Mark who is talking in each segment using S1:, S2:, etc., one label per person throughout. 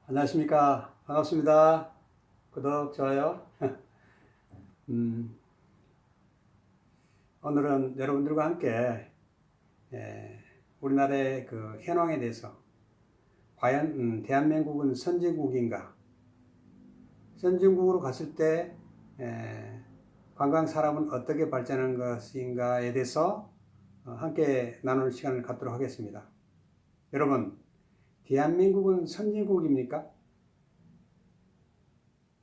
S1: 안녕하십니까. 반갑습니다. 구독, 좋아요. 오늘은 여러분들과 함께 우리나라의 그 현황에 대해서 과연 대한민국은 선진국인가? 선진국으로 갔을 때 관광 산업은 어떻게 발전한 것인가에 대해서 함께 나누는 시간을 갖도록 하겠습니다. 여러분, 대한민국은 선진국입니까?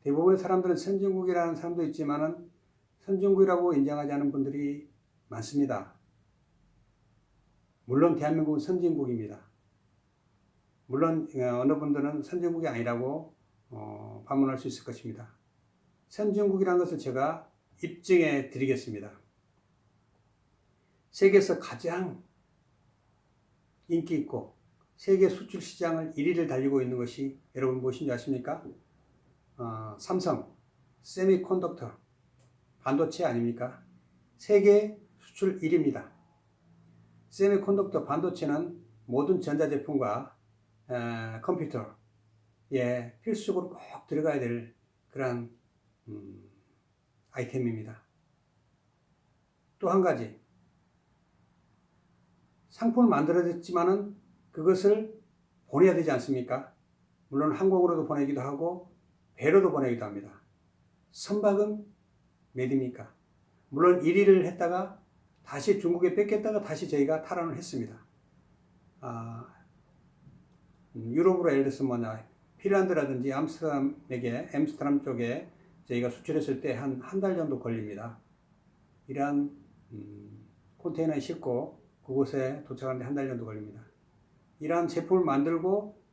S1: 대부분의 사람들은 선진국이라는 사람도 있지만은 선진국이라고 인정하지 않은 분들이 많습니다. 물론 대한민국은 선진국입니다. 물론 어느 분들은 선진국이 아니라고 반문할 수 있을 것입니다. 선진국이라는 것을 제가 입증해 드리겠습니다. 세계에서 가장 인기 있고 세계 수출 시장을 1위를 달리고 있는 것이 여러분 무엇인지 아십니까? 삼성, 세미컨덕터, 반도체 아닙니까? 세계 수출 1위입니다. 세미컨덕터 반도체는 모든 전자제품과 컴퓨터에 필수적으로 꼭 들어가야 될 그런 아이템입니다. 또 한 가지, 상품을 만들어졌지만은 그것을 보내야 되지 않습니까? 물론 항공으로도 보내기도 하고 배로도 보내기도 합니다. 선박은 몇입니까? 물론 1위를 했다가 다시 중국에 뺏겼다가 다시 저희가 탈환을 했습니다. 유럽으로 예를 들어서 핀란드라든지 암스테르담 쪽에 저희가 수출했을 때 한 달 정도 걸립니다. 이러한 컨테이너에 싣고 그곳에 도착하는데 한 달 정도 걸립니다. 이러한 제품을 만들고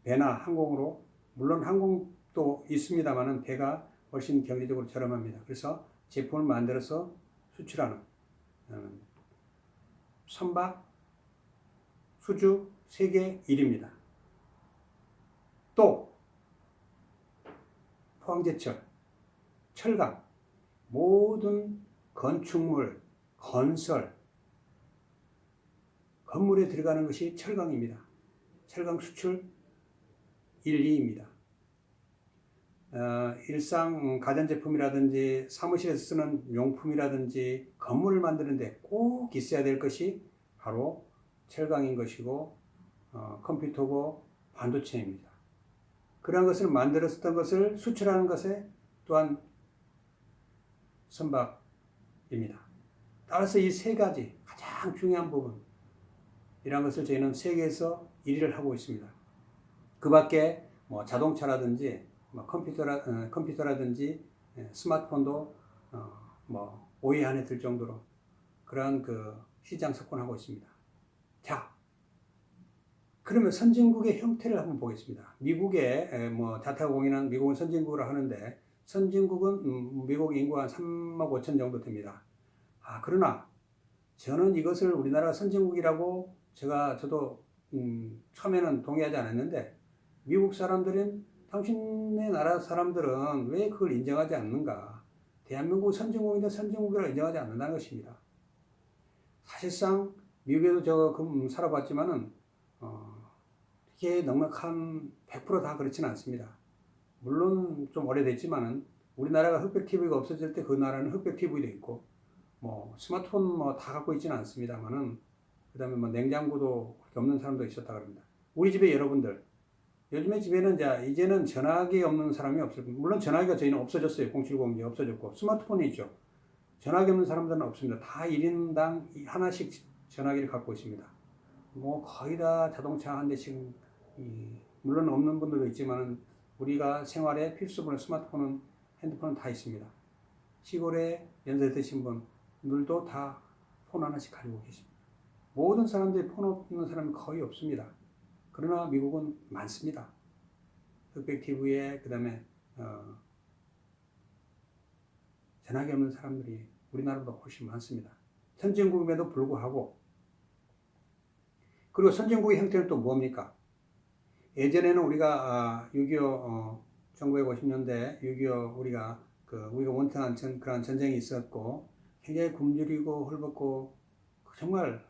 S1: 배나 항공으로, 물론 항공도 있습니다만은 배가 훨씬 경제적으로 저렴합니다. 그래서 제품을 만들어서 수출하는 선박, 수주 세계 1위입니다. 또 포항제철, 철강, 모든 건축물, 건설, 건물에 들어가는 것이 철강입니다. 철강 수출 1, 2입니다. 일상 가전제품이라든지 사무실에서 쓰는 용품이라든지 건물을 만드는데 꼭 있어야 될 것이 바로 철강인 것이고 컴퓨터고 반도체입니다. 그러한 것을 만들었던 것을 수출하는 것에 또한 선박입니다. 따라서 이 세 가지 가장 중요한 부분, 이런 것을 저희는 세계에서 1위를 하고 있습니다. 그 밖에 자동차라든지 컴퓨터라든지 스마트폰도 5위 안에 들 정도로 그러한 그 시장 석권하고 있습니다. 자, 그러면 선진국의 형태를 한번 보겠습니다. 미국의 자타공인은 미국은 선진국으로 하는데 선진국은 미국 인구가 한 3억 5천 정도 됩니다. 그러나 저는 이것을 우리나라 선진국이라고 저도 처음에는 동의하지 않았는데 미국 사람들은 당신네 나라 사람들은 왜 그걸 인정하지 않는가? 대한민국 선진국인데 선진국이라고 인정하지 않는다는 것입니다. 사실상 미국에도 저 살아봤지만은 이게 넉넉한 100%다 그렇지는 않습니다. 물론 좀 오래됐지만은 우리나라가 흑백 TV가 없어질 때 그 나라는 흑백 TV도 있고 스마트폰 다 갖고 있지는 않습니다만은 그다음에 냉장고도 없는 사람도 있었다 그럽니다. 우리 집에 여러분들 요즘에 집에는 이제는 전화기 없는 사람이 없을 겁니다. 물론 전화기가 저희는 없어졌어요. 070이 없어졌고 스마트폰이 있죠. 전화기 없는 사람들은 없습니다. 다 1인당 하나씩 전화기를 갖고 있습니다. 거의 다 자동차 한 대씩, 물론 없는 분들도 있지만 우리가 생활에 필수분의 스마트폰은, 핸드폰은 다 있습니다. 시골에 연세 드신 분들도 다 폰 하나씩 가지고 계십니다. 모든 사람들이 폰 없는 사람이 거의 없습니다. 그러나 미국은 많습니다. 흑백 TV에 그다음에 전화기 없는 사람들이 우리나라보다 훨씬 많습니다. 선진국임에도 불구하고. 그리고 선진국의 형태는 또 뭡니까? 예전에는 우리가 6.25 1950년대 6.25 우리가 원통한 그런 전쟁이 있었고 굉장히 굶주리고 헐벗고 정말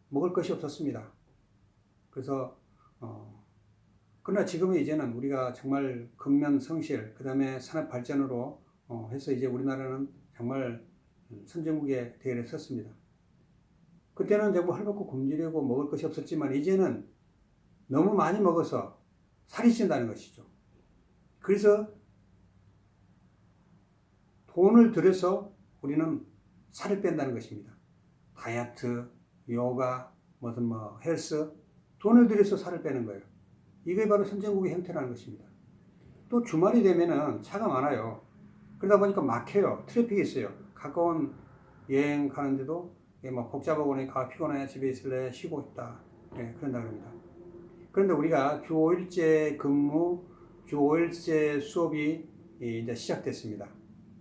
S1: 먹을 것이 없었습니다. 그래서 그러나 지금은 이제는 우리가 정말 근면 성실, 그 다음에 산업 발전으로 해서 이제 우리나라는 정말 선진국의 대열에 섰습니다. 그때는 이제 뭐 헐벗고 굶주리고 먹을 것이 없었지만 이제는 너무 많이 먹어서 살이 찐다는 것이죠. 그래서 돈을 들여서 우리는 살을 뺀다는 것입니다. 다이어트, 요가, 무슨 뭐 헬스, 돈을 들여서 살을 빼는 거예요. 이게 바로 선진국의 형태라는 것입니다. 또 주말이 되면은 차가 많아요. 그러다 보니까 막혀요. 트래픽이 있어요. 가까운 여행 가는데도 뭐 복잡하고 그러니까 피곤해 집에 있을래 쉬고 싶다. 그런다 그럽니다. 그런데 우리가 주 5일제 근무, 주 5일제 수업이 이제 시작됐습니다.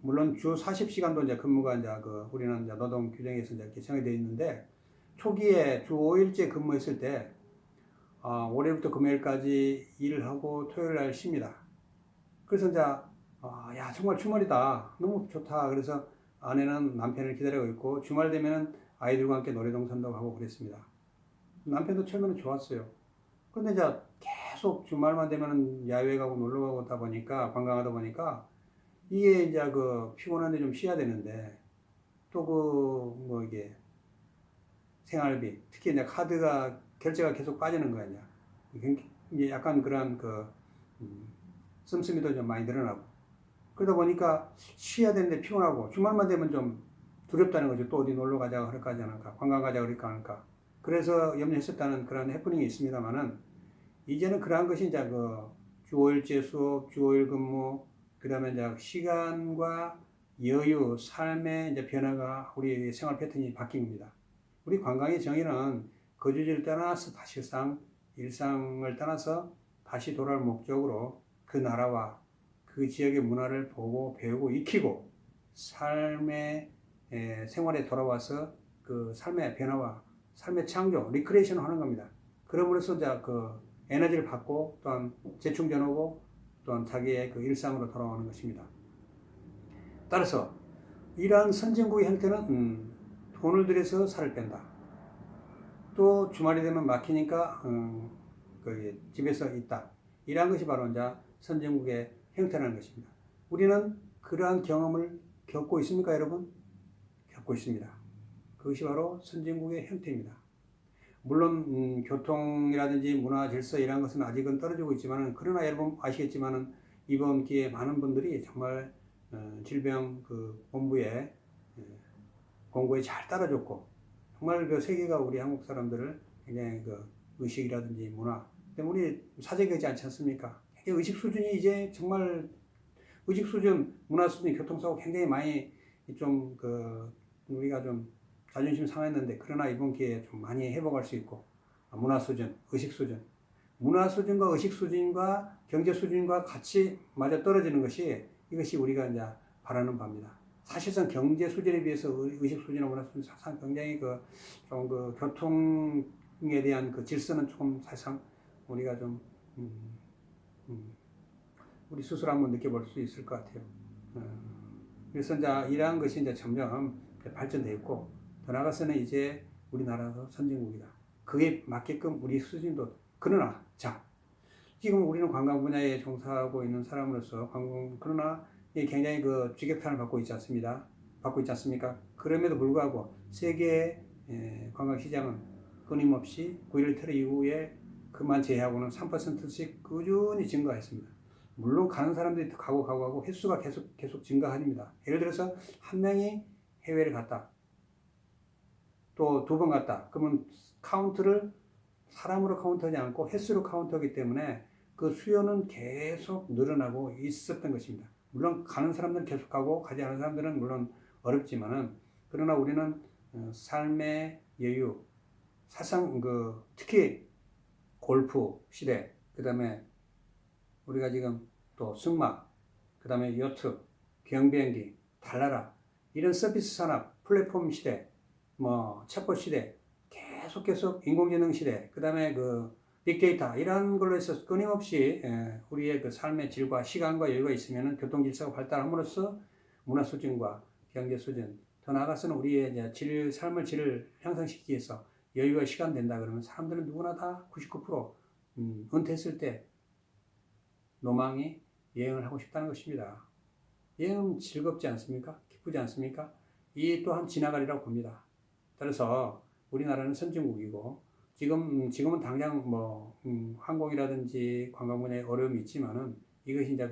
S1: 물론 주 40시간도 이제 근무가 이제 우리는 이제 노동 규정에서 이제 개정이 되어 있는데 초기에 주 5일제 근무했을 때 월요일부터 금요일까지 일을 하고 토요일 날 쉽니다. 그래서 이제 야 정말 주말이다 너무 좋다. 그래서 아내는 남편을 기다리고 있고 주말 되면 아이들과 함께 놀이동산도 가고 그랬습니다. 남편도 처음에는 좋았어요. 그런데 이제 계속 주말만 되면 야외 가고 놀러 가고 하다 보니까 관광하다 보니까 이게 이제 피곤한데 좀 쉬어야 되는데 또 뭐 이게 생활비 특히 이제 카드가 결제가 계속 빠지는 거야. 이제 약간 그런 씀씀이도 좀 많이 늘어나고 그러다 보니까 쉬어야 되는데 피곤하고 주말만 되면 좀 두렵다는 거죠. 또 어디 놀러 가자고 할까 하지 않을까 관광 가자고 할까 할까. 그래서 염려했었다는 그런 해프닝이 있습니다만은 이제는 그러한 것이 이제 주 5일제 수업, 주 5일 근무, 그 다음에 이제 시간과 여유, 삶의 이제 변화가 우리 생활 패턴이 바뀐 겁니다. 우리 관광의 정의는 거주지를 떠나서 사실상 일상을 떠나서 다시 돌아올 목적으로 그 나라와 그 지역의 문화를 보고 배우고 익히고 삶의 생활에 돌아와서 그 삶의 변화와 삶의 창조, 리크레이션을 하는 겁니다. 그럼으로써 이제 에너지를 받고 또한 재충전하고 또한 자기의 그 일상으로 돌아오는 것입니다. 따라서 이러한 선진국의 형태는 돈을 들여서 살을 뺀다. 또 주말이 되면 막히니까 집에서 있다. 이러한 것이 바로 이제 선진국의 형태라는 것입니다. 우리는 그러한 경험을 겪고 있습니까, 여러분? 겪고 있습니다. 그것이 바로 선진국의 형태입니다. 물론 교통이라든지 문화 질서 이런 것은 아직은 떨어지고 있지만 그러나 여러분 아시겠지만 이번 기회에 많은 분들이 정말 질병 본부의 공고에 잘 따라줬고 정말 세계가 우리 한국 사람들을 굉장히 의식이라든지 문화 때문에 우리 사재기하지 않지 않습니까? 의식 수준이 이제 정말 의식 수준, 문화 수준, 교통사고 굉장히 많이 좀 우리가 좀 자존심 상했는데 그러나 이번 기회에 좀 많이 회복할 수 있고 문화 수준, 의식 수준, 문화 수준과 의식 수준과 경제 수준과 같이 맞아 떨어지는 것이 이것이 우리가 이제 바라는 바입니다. 사실상 경제 수준에 비해서 의식 수준이나 문화 수준 사실상 굉장히 교통에 대한 질서는 조금 사실상 우리가 좀 우리 스스로 한번 느껴볼 수 있을 것 같아요. 그래서 이제 이러한 것이 이제 점점 발전되어 있고 더 나아가서는 이제 우리나라도 선진국이다. 그에 맞게끔 우리 수준도 그러나 지금 우리는 관광 분야에 종사하고 있는 사람으로서 그러나 굉장히 주격탄을 받고 있지 않습니까? 그럼에도 불구하고 세계의 관광 시장은 끊임없이 9.11 테러 이후에 그만 제외하고는 3%씩 꾸준히 증가했습니다. 물론 가는 사람들이 가고 횟수가 계속 증가합니다. 예를 들어서 한 명이 해외를 갔다. 또 2번 갔다. 그러면 카운트를 사람으로 카운트하지 않고 횟수로 카운트하기 때문에 그 수요는 계속 늘어나고 있었던 것입니다. 물론 가는 사람들은 계속 가고 가지 않은 사람들은 물론 어렵지만은 그러나 우리는 삶의 여유, 사상 특히 골프 시대, 그 다음에 우리가 지금 또 승마, 그 다음에 요트, 경비행기, 달나라 이런 서비스 산업, 플랫폼 시대, 챗봇 시대, 계속 인공지능 시대, 그 다음에 빅데이터 이런 걸로 해서 끊임없이 우리의 삶의 질과 시간과 여유가 있으면 교통 질서가 발달함으로써 문화 수준과 경제 수준, 더 나아가서는 우리의 이제 삶의 질을 향상시키기 위해서 여유가 시간 된다 그러면 사람들은 누구나 다 99% 은퇴했을 때 로망이 여행을 하고 싶다는 것입니다. 여행은 즐겁지 않습니까? 기쁘지 않습니까? 이 또한 지나가리라고 봅니다. 따라서 우리나라는 선진국이고 지금은 당장 항공이라든지 관광 분야에 어려움이 있지만은 이것이 이제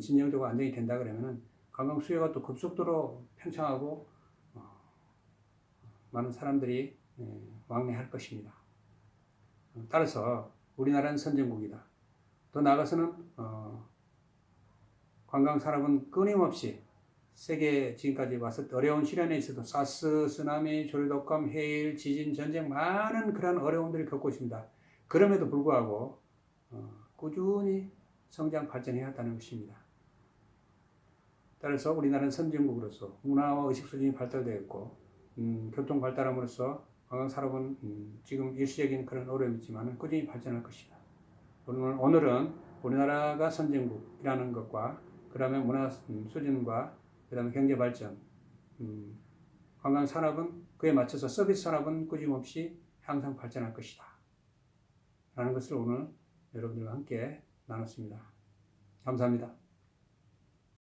S1: 진정적으로 안정이 된다 그러면은 관광 수요가 또 급속도로 팽창하고 많은 사람들이 왕래할 것입니다. 따라서 우리나라는 선진국이다. 더 나아가서는 관광 산업은 끊임없이 세계 지금까지 왔을 때 어려운 시련에 있어도 사스, 쓰나미, 조류독감, 해일, 지진, 전쟁 많은 그런 어려움들을 겪고 있습니다. 그럼에도 불구하고 꾸준히 성장 발전해 왔다는 것입니다. 따라서 우리나라는 선진국으로서 문화와 의식 수준이 발달되었고 교통 발달함으로써 관광 산업은 지금 일시적인 그런 어려움이 있지만 꾸준히 발전할 것이다. 오늘은 우리나라가 선진국이라는 것과 그 다음에 문화 수준과 그 다음에 경제 발전, 관광 산업은 그에 맞춰서 서비스 산업은 끊임없이 향상 발전할 것이다. 라는 것을 오늘 여러분들과 함께 나눴습니다. 감사합니다.